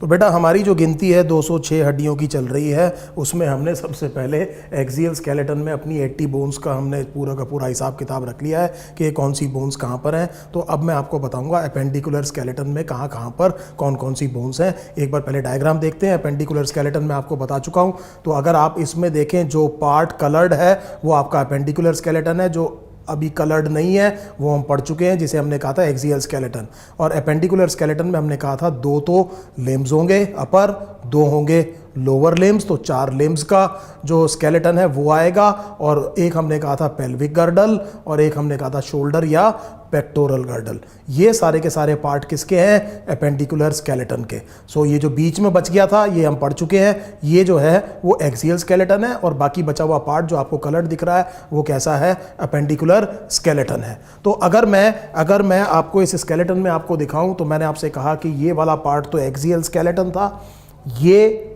तो बेटा हमारी जो गिनती है 206 हड्डियों की चल रही है, उसमें हमने सबसे पहले एक्सियल स्केलेटन में अपनी 80 बोन्स का हमने पूरा का पूरा हिसाब किताब रख लिया है कि कौन सी बोन्स कहाँ पर हैं। तो अब मैं आपको बताऊंगा अपेंडिकुलर स्केलेटन में कहाँ कहाँ पर कौन कौन सी बोन्स हैं। एक बार पहले डायग्राम देखते हैं। अपेंडिकुलर स्केलेटन में आपको बता चुका हूँ। तो अगर आप इसमें देखें जो पार्ट कलर्ड है वो आपका अपेंडिकुलर स्केलेटन है, जो अभी कलर्ड नहीं है वो हम पढ़ चुके हैं, जिसे हमने कहा था एक्सियल स्केलेटन। और एपेंडिकुलर स्केलेटन में हमने कहा था 2 तो लिम्स होंगे अपर, 2 होंगे लोअर लिम्स, तो 4 लिम्स का जो स्केलेटन है वो आएगा। और एक हमने कहा था पेल्विक गर्डल और एक हमने कहा था शोल्डर या पेक्टोरल गर्डल। ये सारे के सारे पार्ट किसके हैं? अपेंडिकुलर स्केलेटन के। सो ये जो बीच में बच गया था ये हम पढ़ चुके हैं। ये जो है वो एक्सियल स्केलेटन है और बाकी बचा हुआ पार्ट जो आपको कलर दिख रहा है वो कैसा है? अपेंडिकुलर स्केलेटन है। तो अगर मैं आपको इस स्केलेटन में आपको दिखाऊं तो मैंने आपसे कहा कि ये वाला पार्ट तो एक्सियल स्केलेटन था, ये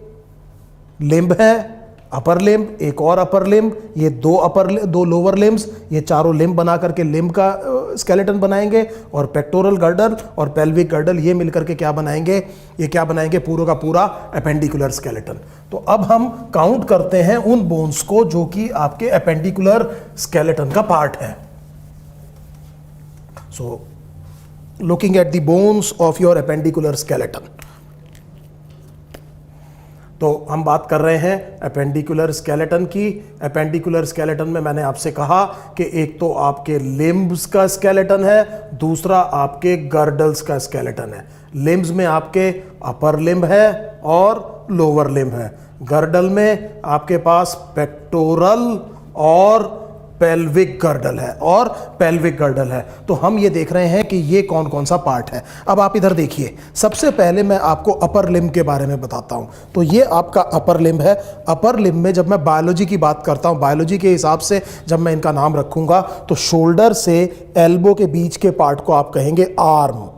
लिम्ब है, अपर लिम्ब, एक और अपर लिम्ब, ये 2 लोअर लिम्ब्स, ये चारों लिम्ब बना करके लिम्ब का स्केलेटन बनाएंगे। और पेक्टोरल गर्डल और पेल्विक गर्डल ये मिलकर के क्या बनाएंगे? ये क्या बनाएंगे? पूरा का पूरा अपेंडिकुलर स्केलेटन। तो अब हम काउंट करते हैं उन बोन्स को जो कि आपके अपेंडिकुलर स्केलेटन का पार्ट है। So looking at the bones of your appendicular skeleton, तो हम बात कर रहे हैं अपेंडिकुलर स्केलेटन की। अपेंडिकुलर स्केलेटन में मैंने आपसे कहा कि एक तो आपके लिम्ब्स का स्केलेटन है, दूसरा आपके गर्डल्स का स्केलेटन है। लिम्ब्स में आपके अपर लिम्ब है और लोअर लिम्ब है। गर्डल में आपके पास पेक्टोरल और पेल्विक गर्डल है तो हम ये देख रहे हैं कि ये कौन कौन सा पार्ट है। अब आप इधर देखिए, सबसे पहले मैं आपको अपर लिम्ब के बारे में बताता हूं। तो ये आपका अपर लिम्ब है। अपर लिम्ब में जब मैं बायोलॉजी की बात करता हूं, बायोलॉजी के हिसाब से जब मैं इनका नाम रखूंगा तो शोल्डर से एल्बो के बीच के पार्ट को आप कहेंगे आर्म,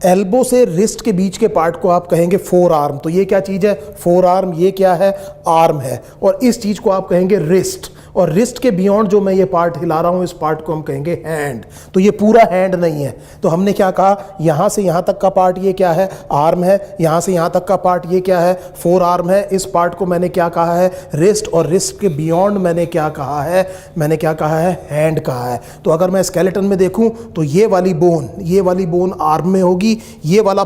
एल्बो से रिस्ट के बीच के पार्ट को आप कहेंगे फोर आर्म। तो ये क्या चीज़ है? Four arm. ये क्या है? आर्म है। और इस चीज़ को आप कहेंगे रिस्ट। और रिस्ट के बियॉन्ड जो मैं ये पार्ट हिला रहा हूँ इस पार्ट को हम कहेंगे हैंड। तो ये पूरा हैंड नहीं है। तो हमने क्या कहा? यहाँ से यहाँ तक का पार्ट ये क्या है? आर्म है। यहाँ से यहाँ तक का पार्ट ये क्या है? फोर आर्म है। इस पार्ट को मैंने क्या कहा है? रिस्ट। और रिस्ट के बियॉन्ड मैंने क्या कहा है? हैंड कहा है। तो अगर मैं स्केलेटन में देखूँ तो ये वाली बोन आर्म में होगी। ये वाला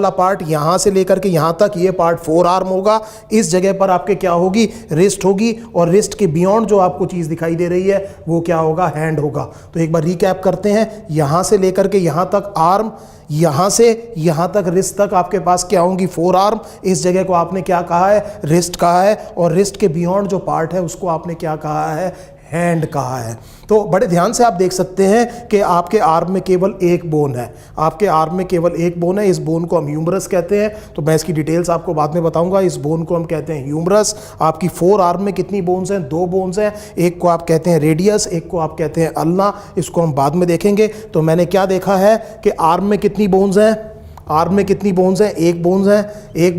पार्ट यहां से लेकर के यहां तक ये पार्ट फोर आर्म होगा। इस जगह पर आपके क्या होगी? रिस्ट होगी। और रिस्ट के बियॉन्ड जो आपको चीज दिखाई दे रही है वो क्या होगा? हैंड होगा। तो एक बार रिकैप करते हैं। यहां से लेकर के यहां तक आर्म, यहां से यहां तक रिस्ट तक आपके पास क्या होंगी? Four arm. इस जगह को आपने क्या कहा है? रिस्ट कहा है। और रिस्ट के बियॉन्ड जो पार्ट है उसको आपने क्या कहा है? हैंड कहा है। तो बड़े ध्यान से आप देख सकते हैं कि आपके आर्म में केवल एक बोन है। इस बोन को हम ह्यूमरस कहते हैं। तो मैं इसकी डिटेल्स आपको बाद में बताऊंगा। इस बोन को हम कहते हैं ह्यूमरस। आपकी फोर आर्म में कितनी बोन्स हैं? 2 बोन्स हैं। एक को आप कहते हैं रेडियस, एक को आप कहते हैं अल्ना। इसको हम बाद में देखेंगे। तो मैंने क्या देखा है कि आर्म में कितनी बोन्स हैं? आर्म में कितनी बोन्स हैं? एक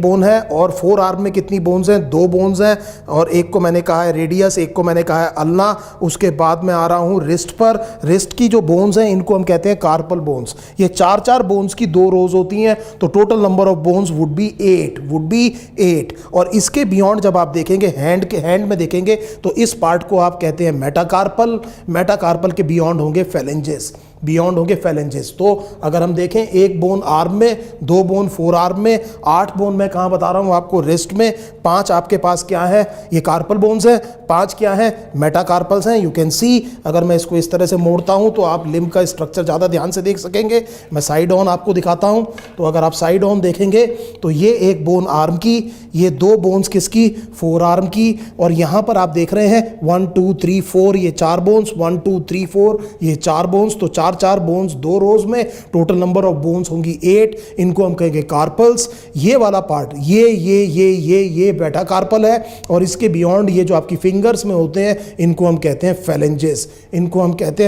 बोन है। और फोर आर्म में कितनी बोन्स हैं? 2 बोन्स हैं। और एक को मैंने कहा है रेडियस, एक को मैंने कहा है अल्ना। उसके बाद मैं आ रहा हूँ रिस्ट पर। रिस्ट की जो बोन्स हैं इनको हम कहते हैं कार्पल बोन्स। ये 4 बोन्स की 2 रोज होती हैं। तो total number of bones would be 8। और इसके बियॉन्ड जब आप देखेंगे हैंड में देखेंगे तो इस पार्ट को आप कहते हैं मेटाकार्पल के बियॉन्ड होंगे फेलेंजेस। तो अगर हम देखें, एक बोन आर्म में, 2 बोन फोर आर्म में, 8 बोन मैं कहां बता रहा हूं आपको? रिस्ट में। 5 आपके पास क्या है? ये कार्पल बोन्स है। 5 क्या है? मेटाकार्पल्स हैं। यू कैन सी, अगर मैं इसको इस तरह से मोड़ता हूं तो आप लिम्ब का स्ट्रक्चर ज़्यादा ध्यान से देख सकेंगे। मैं साइड ऑन आपको दिखाता हूं। तो अगर आप साइड ऑन देखेंगे तो ये एक बोन आर्म की, ये 2 बोन्स किसकी? फोर आर्म की। और यहां पर आप देख रहे हैं 1 2 3 4, ये 4 बोन्स, 1 2 3 4, ये 4 बोन्स। तो 4 बोन्स 2 रोज में, टोटल नंबर ऑफ बोन्स होंगी 8। इनको हम कहेंगे कार्पल्स। ये वाला पार्ट ये बेटा कार्पल है। और इसके बियॉन्ड ये जो आपकी फिंगर्स में होते हैं इनको हम कहते हैं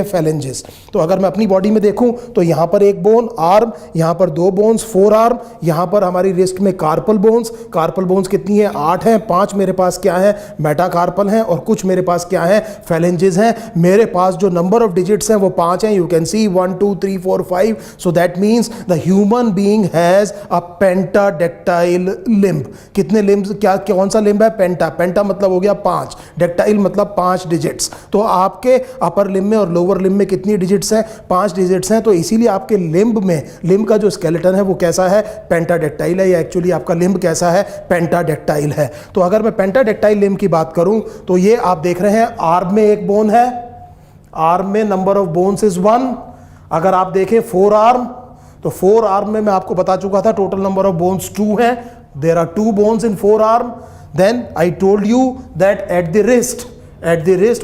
फेलेंजेस। तो अगर मैं अपनी बॉडी में देखूं तो यहां पर एक बोन आर्म, यहां पर 2 बोन्स फोर आर्म, यहां पर हमारी रिस्ट में कार्पल बोन्स कितनी है? 8 हैं। 5 मेरे पास क्या है? मेटाकार्पल हैं। और कुछ मेरे पास क्या है? फेलेंजेस हैं। मेरे पास जो नंबर ऑफ डिजिट्स हैं वो 5 हैं। You can see 1 2 3 4 5. So that means the human being has a pentadactyl limb. कितने लिम्ब, क्या कौन सा लिम्ब है? पेंटा। पेंटा मतलब हो गया 5, डेक्टाइल मतलब 5 डिजिट्स। तो आपके अपर लिम्ब में और लोअर लिम्ब में कितनी डिजिट्स हैं? 5 डिजिट्स हैं। तो इसीलिए आपके लिम्ब में, लिम्ब का जो स्केलेटन है वो कैसा है? पेंटाडेक्टाइल है। या एक्चुअली आपका लिम्ब कैसा है? पेंटाडेक्टाइल है। तो अगर मैं पेंटाडेक्टाइल लिम्ब की बात करूं तो ये आप देख रहे हैं आर्म में एक बोन है, आर्म में नंबर ऑफ बोन्स इज 1। अगर आप देखें फोर आर्म, तो फोर आर्म में मैं आपको बता चुका था टोटल नंबर ऑफ बोन्स 2 हैं। There are 2 bones in forearm. Then I told you that at the wrist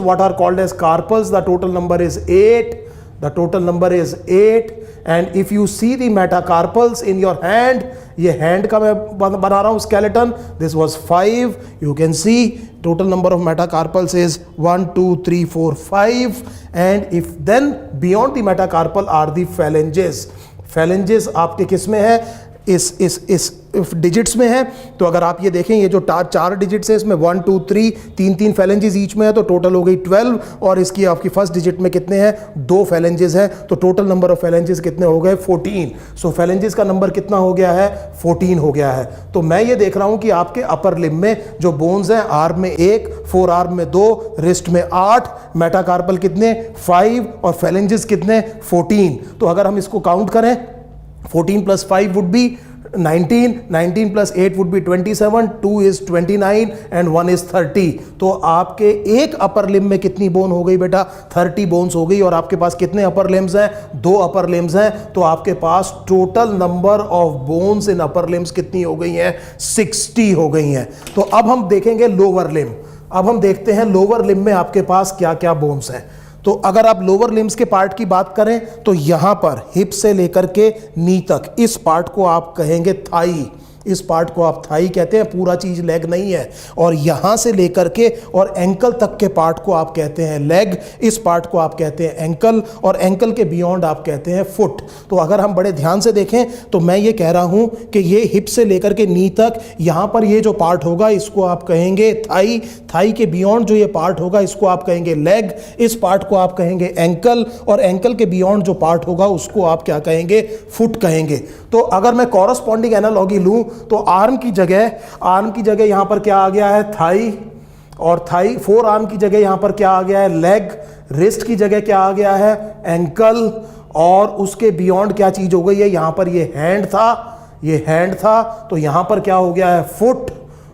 what are called as carpals, the total number is 8. The total number is 8. And if you see the metacarpals in your hand, ये hand का मैं बना रहा हूँ skeleton, this was 5. You can see total number of metacarpals is 1 2 3 4 5. And if then beyond the metacarpal are the phalanges. Phalanges आपके किस में है? इस डिजिट्स में है। तो अगर आप ये देखें, ये जो 4 डिजिट्स है इसमें 1 2 3 3 फैलेंजेस ईच में है, तो टोटल हो गई 12। और इसकी आपकी फर्स्ट डिजिट में कितने हैं? 2 फैलेंजेस हैं। तो टोटल नंबर ऑफ फैलेंजेस कितने हो गए? 14। सो फैलेंजेस का नंबर कितना हो गया है? 14 हो गया है। तो मैं ये देख रहा हूं कि आपके अपर लिम्ब में जो बोन्स हैं, आर्म में 1, फोर आर्म में 2, रिस्ट में 8, मेटाकार्पल कितने? 5 और फैलेंजेस कितने? 14। तो अगर हम इसको काउंट करें, 14 + 5 would be 19, 19 + 8 would be 27, 2 is 29 and 1 is 30। तो आपके एक अपर लिम्ब में कितनी बोन हो गई बेटा? 30 बोन्स हो गई। और आपके पास कितने अपर लिम्ब्स हैं? 2 अपर लिम्ब्स हैं। तो आपके पास total number of bones in upper limbs कितनी हो गई हैं? 60 हो गई हैं। तो अब हम देखेंगे लोअर लिम्ब। अब हम देखते हैं लोअर लिम्ब में आपके पास क्या क्या बोन्स हैं। तो अगर आप लोअर लिम्स के पार्ट की बात करें तो यहां पर हिप से लेकर के नी तक इस पार्ट को आप कहेंगे थाई। इस पार्ट को आप थाई कहते हैं, पूरा चीज लेग नहीं है। और यहां से लेकर के और एंकल तक के पार्ट को आप कहते हैं लेग। इस पार्ट को आप कहते हैं एंकल, और एंकल के बियॉन्ड आप कहते हैं फुट। तो अगर हम बड़े ध्यान से देखें तो मैं ये कह रहा हूं कि ये हिप से लेकर के नी तक यहां पर ये जो पार्ट होगा इसको आप कहेंगे थाई। थाई के बियॉन्ड जो ये पार्ट होगा इसको आप कहेंगे लेग। इस पार्ट को आप कहेंगे एंकल, और एंकल के बियॉन्ड जो पार्ट होगा उसको आप क्या कहेंगे? फुट कहेंगे। तो अगर मैं कॉरस्पॉन्डिंग एनालॉजी लूं तो आर्म की जगह यहां पर क्या आ गया है? थाई। और थाई, फोर आर्म की जगह यहां पर क्या आ गया है? लेग। रिस्ट की जगह क्या आ गया है? एंकल। और उसके बियॉन्ड क्या चीज हो गई है? यहां पर ये हैंड था, तो यहां पर क्या हो गया है? फुट।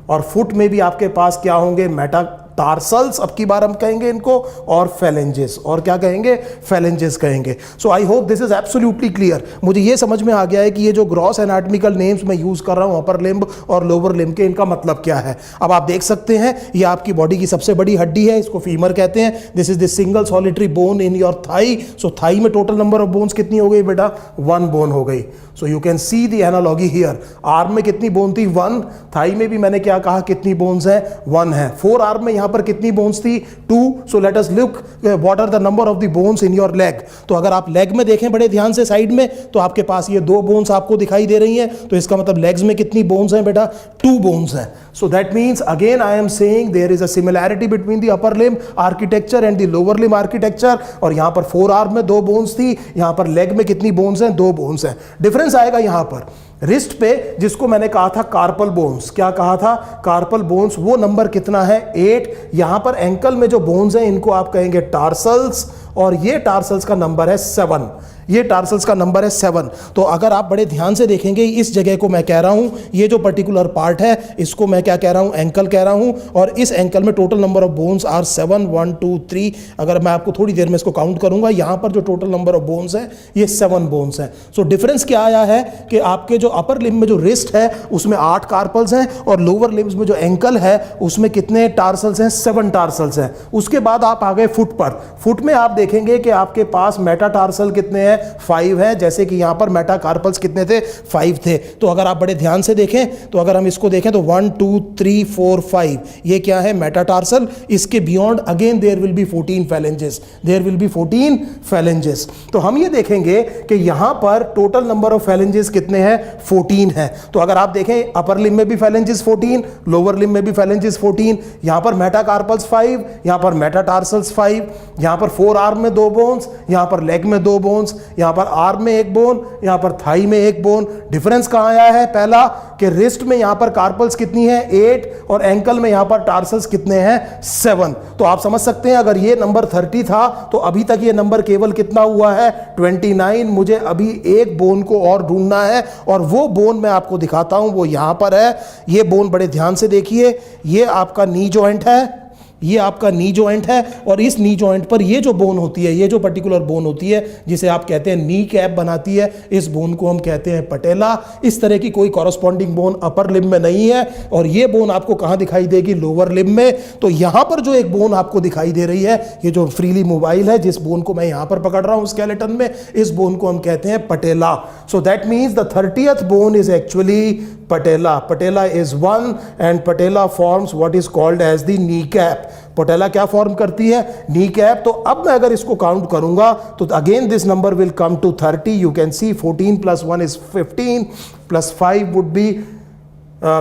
और फुट में भी आपके पास क्या होंगे? मेटाटार्सल्स, अब की बार हम कहेंगे इनको, और फैलेंजेस। और क्या कहेंगे? फैलेंजेस कहेंगे। So I hope this is absolutely clear. मुझे ये समझ में आ गया है कि ये जो ग्रॉस एनाटॉमिकल नेम्स मैं यूज कर रहा हूं अपर लिम्ब और लोअर लिम्ब के, इनका मतलब क्या है। अब आप देख सकते हैं ये आपकी बॉडी की सबसे बड़ी हड्डी है, इसको फीमर कहते हैं। This is the single solitary bone in your thigh. So thigh में टोटल नंबर ऑफ बोन्स कितनी हो गई बेटा? 1 बोन हो गई। So you can see the analogy here. Arm में कितनी बोन थी? 1। थाई में भी मैंने क्या कहा? कितनी बोन्स है? 1 है। फोर आर्म में यहां पर कितनी बोन्स थी? 2। So let us look what are the number of the bones in your leg. तो अगर आप लेग में देखें बड़े ध्यान से साइड में, तो आपके पास ये 2 बोन्स आपको दिखाई दे रही हैं। तो इसका मतलब लेग्स में कितनी बोन्स हैं बेटा? 2 बोन्स हैं। So that means again I am saying there is a similarity between the upper limb architecture and the lower limb architecture. और यहां पर फोर आर्म में 2 बोन्स थी, यहां पर लेग में कितनी बोन्स हैं? 2 बोन्स हैं। डिफरेंस आएगा यहां पर रिस्ट पे, जिसको मैंने कहा था कार्पल बोन्स। क्या कहा था? Carpal bones. वो नंबर कितना है? 8। यहां पर एंकल में जो बोन्स हैं इनको आप कहेंगे टार्सल्स, और ये टार्सल्स का नंबर है 7। ये टार्सल्स का नंबर है 7। तो अगर आप बड़े ध्यान से देखेंगे इस जगह को मैं कह रहा हूं, ये जो पर्टिकुलर पार्ट है इसको मैं क्या कह रहा हूं? एंकल कह रहा हूं। और इस एंकल में total number of bones are 7, 1 2 3। अगर मैं आपको थोड़ी देर में इसको काउंट करूंगा, यहां पर जो टोटल नंबर ऑफ बोन्स है ये 7 बोन्स हैं। सो डिफरेंस क्या आया है कि आपके जो अपर लिम्ब में जो रिस्ट है उसमें 8 कार्पल्स हैं, और लोअर लिम्ब्स में जो एंकल है उसमें कितने टार्सल्स हैं? 7 टार्सल्स हैं। उसके बाद आप आ गए फुट पर। फुट में आप देखेंगे कि आपके पास मेटाटार्सल कितने हैं? हैं 5 हैं, जैसे कि यहाँ पर मेटाकार्पल्स कितने थे 5 थे। तो अगर आप बड़े ध्यान से देखें तो अगर हम इसको देखें तो 1 2 3 4 5 ये क्या है मेटाटार्सल। इसके beyond again there will be 14 phalanges, there will be 14 phalanges। तो हम ये देखेंगे कि यहाँ पर टोटल नंबर ऑफ phalanges कितने हैं 14 है। तो अगर आप देखें अपर लिम्ब में भी phalanges 14, लोअर लिम्ब में भी phalanges 14, यहाँ पर मेटाकार्पल्स 5, यहाँ पर मेटाटार्सल्स 5, यहाँ पर 4 आर्म में 2 बोन्स, यहाँ पर लेग में 2 बोन्स, यहाँ पर आर्म में 1 बोन, यहाँ पर थाई में 1 बोन। डिफरेंस कहाँ आया है? पहला कि रिस्ट में यहाँ पर कार्पल्स कितनी है 8 और एंकल में यहाँ पर टार्सल्स कितने हैं 7। तो आप समझ सकते हैं अगर ये नंबर 30 था तो अभी तक ये नंबर केवल कितना हुआ है 29। मुझे अभी एक बोन को और ढूंढना है और वो बोन मैं आपको दिखाता हूं, वो यहां पर है। ये बोन बड़े ध्यान से देखिए, ये आपका नी जॉइंट है, ये आपका नी जॉइंट है और इस नी जॉइंट पर ये जो बोन होती है, ये जो पर्टिकुलर बोन होती है जिसे आप कहते हैं नी कैप बनाती है, इस बोन को हम कहते हैं पटेला। इस तरह की कोई कॉरस्पॉन्डिंग बोन अपर लिम्ब में नहीं है और ये बोन आपको कहाँ दिखाई देगी लोअर लिम्ब में। तो यहाँ पर जो एक बोन आपको दिखाई दे रही है, ये जो फ्रीली मोबाइल है, जिस बोन को मैं यहाँ पर पकड़ रहा हूँ स्केलेटन में, इस बोन को हम कहते हैं patella. So that means the 30th bone is actually patella. Patella is 1 and patella forms what is called as the kneecap. Patella क्या फॉर्म करती है? Knee cap. तो अब मैं अगर इसको काउंट करूंगा तो again this number will come to 30। You can see 14 + 1 is 15 + 5 would be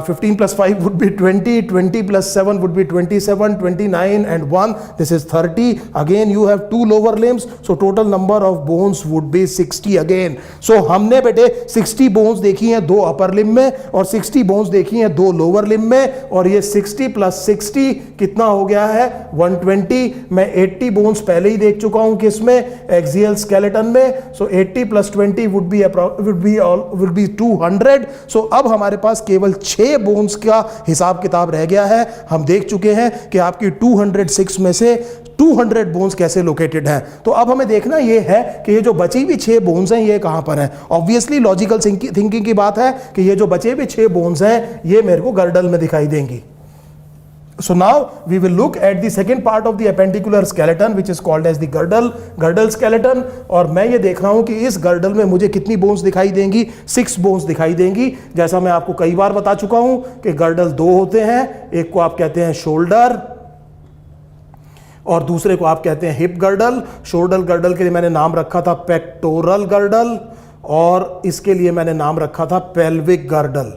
15 + 5 would be 20, 20 + 7 would be 27, 29 and 1, this is 30. Again you have 2 lower limbs, so total number of bones would be 60 again. So हमने बेटे 60 bones देखी हैं 2 upper limb में और 60 bones देखी हैं 2 lower limb में, और ये 60 + 60 कितना हो गया है 120। मैं 80 bones पहले ही देख चुका हूं किसमें एक्सियल स्केलेटन में। So 80 + 20 would be 200. So अब हमारे पास केवल 6 बोन्स का हिसाब किताब रह गया है। हम देख चुके हैं कि आपकी 206 में से 200 बोन्स कैसे लोकेटेड हैं। तो अब हमें देखना यह है कि ये जो बची हुई 6 बोन्स हैं ये कहां पर हैं। ऑब्वियसली लॉजिकल थिंकिंग की बात है कि ये जो बचे हुए 6 बोन्स हैं ये मेरे को गर्डल में दिखाई देंगी। So now we will look at the second part of the appendicular skeleton which is called as the girdle skeleton। और मैं ये देख रहा हूं कि इस गर्डल में मुझे कितनी बोन्स दिखाई देंगी 6 बोन्स दिखाई देंगी। जैसा मैं आपको कई बार बता चुका हूं कि गर्डल 2 होते हैं, एक को आप कहते हैं शोल्डर और दूसरे को आप कहते हैं हिप गर्डल। शोल्डर गर्डल के लिए मैंने नाम रखा था पेक्टोरल गर्डल और इसके लिए मैंने नाम रखा था पेल्विक गर्डल।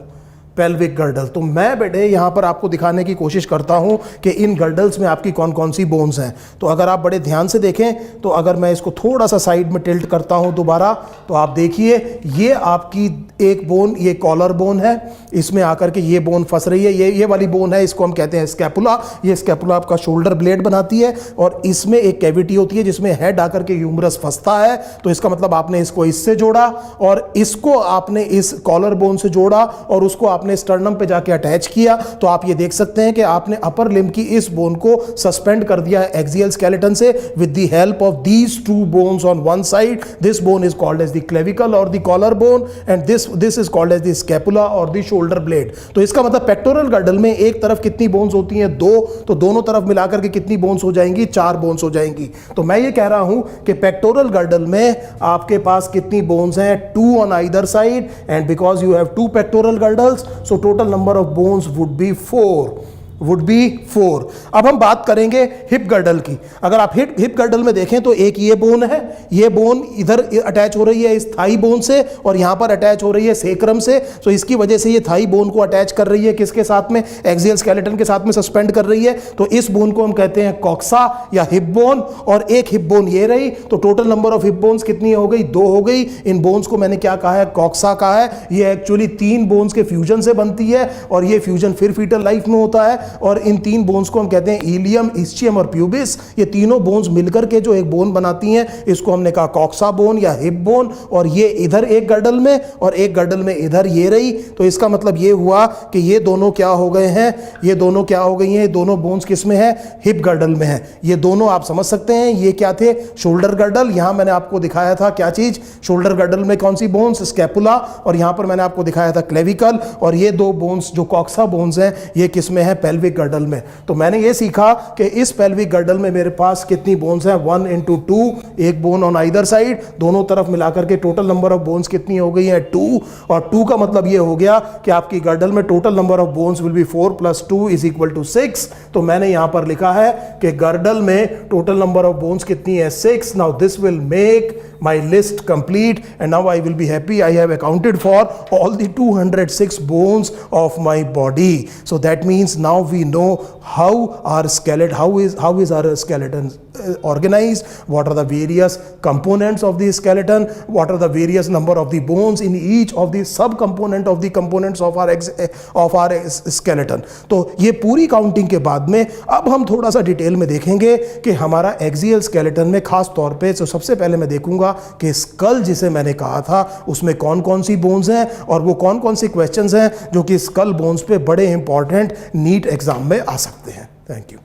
Pelvic girdle. तो मैं बेटे यहाँ पर आपको दिखाने की कोशिश करता हूँ कि इन गर्डल्स में आपकी कौन कौन सी बोन्स हैं। तो अगर आप बड़े ध्यान से देखें तो अगर मैं इसको थोड़ा सा साइड में टिल्ट करता हूँ दोबारा तो आप देखिए ये आपकी एक बोन, ये कॉलर बोन है, इसमें आकर के ये बोन फंस रही है, ये वाली बोन है, इसको हम कहते हैं स्कैपुला। ये स्कैपुला आपका शोल्डर ब्लेड बनाती है और इसमें एक कैविटी होती है जिसमें हेड आकर के ह्यूमरस फंसता है। तो इसका मतलब आपने इसको इससे जोड़ा और इसको आपने इस कॉलर बोन से जोड़ा और उसको आपने स्टर्नम पे जाके अटैच किया। तो आप ये देख सकते हैं कि आपने अपर लिम्ब की इस बोन को सस्पेंड कर दिया है एक्सियल स्केलेटन से with the help of these 2 bones on one side. This bone is called as the clavicle और the collar bone and this is called as the scapula और the shoulder blade. तो इसका मतलब pectoral girdle में एक तरफ कितनी bones होती हैं 2, तो दोनों तरफ मिलाकर के कितनी बोन्स हो जाएंगी 4 बोन्स हो जाएंगी। तो मैं ये कह रहा हूं कि पेक्टोरल गर्डल में आपके पास कितनी बोन्स हैं 2 on either side and because you have 2 pectoral girdles so total number of bones would be 4। अब हम बात करेंगे हिप गर्डल की। अगर आप हिप गर्डल में देखें तो एक ये बोन है, ये बोन इधर अटैच हो रही है इस थाई बोन से और यहां पर अटैच हो रही है सेक्रम से। तो इसकी वजह से ये थाई बोन को अटैच कर रही है किसके साथ में, एक्सियल स्केलेटन के साथ में सस्पेंड कर रही है। तो इस बोन को हम कहते हैं कॉक्सा या हिप बोन और एक हिप बोन ये रही। तो total number of hip bones कितनी हो गई 2 हो गई। इन बोन्स को मैंने क्या कहा है कॉक्सा कहा है। ये एक्चुअली 3 बोन्स के फ्यूजन से बनती है और ये फ्यूजन फिर फीटल लाइफ में होता है और इन 3 बोन्स को हम कहते हैं इलियम, इस्चियम और प्यूबिस। ये तीनों बोन्स मिलकर के जो एक बोन बनाती हैं इसको हमने कहा कॉक्सा बोन या हिप बोन। और ये इधर एक गर्डल में और एक गर्डल में इधर ये रही। तो इसका मतलब ये हुआ कि ये दोनों क्या हो गए हैं, ये दोनों क्या हो गई हैं, ये दोनों बोन्स किस में है हिप गर्डल में है। ये दोनों आप समझ सकते हैं ये क्या थे शोल्डर गर्डल। यहां मैंने आपको दिखाया था क्या चीज, शोल्डर गर्डल में कौन सी बोन्स स्कैपुला और यहां पर मैंने आपको दिखाया था क्लेविकल। और ये 2 बोन्स जो कॉक्सा बोन्स हैं ये किस में है पेल्विक गर्डल में। तो मैंने ये सीखा कि इस पेल्विक गर्डल में मेरे पास कितनी बोन्स हैं, 1 into 2, एक बोन ऑन आइदर साइड, दोनों तरफ मिलाकर के टोटल नंबर ऑफ बोन्स कितनी हो गई है 2, और 2 का मतलब ये हो गया कि आपकी गर्डल में total number of bones will be 4 + 2 = 6। तो मैंने यहां पर लिखा है कि गर्डल में टोटल नंबर ऑफ बोन्स कितनी है 6। Now this will make my list complete and now I will be happy I have accounted for all the 206 bones of my body. So that means now we know how our skeleton, how is our skeleton organized, what are the various components of the skeleton, what are the various number of the bones in each of the sub component of the components of our skeleton. तो ये पूरी counting के बाद में अब हम थोड़ा सा डिटेल में देखेंगे कि हमारा एक्सियल स्केलेटन में खास तौर पे तो सबसे पहले मैं देखूंगा कि स्कल जिसे मैंने कहा था उसमें कौन कौन सी बोन्स हैं और वो कौन कौन सी क्वेश्चंस हैं जो कि स्कल बोन्स पे बड़े इंपॉर्टेंट नीट एग्जाम में आ सकते हैं। Thank you.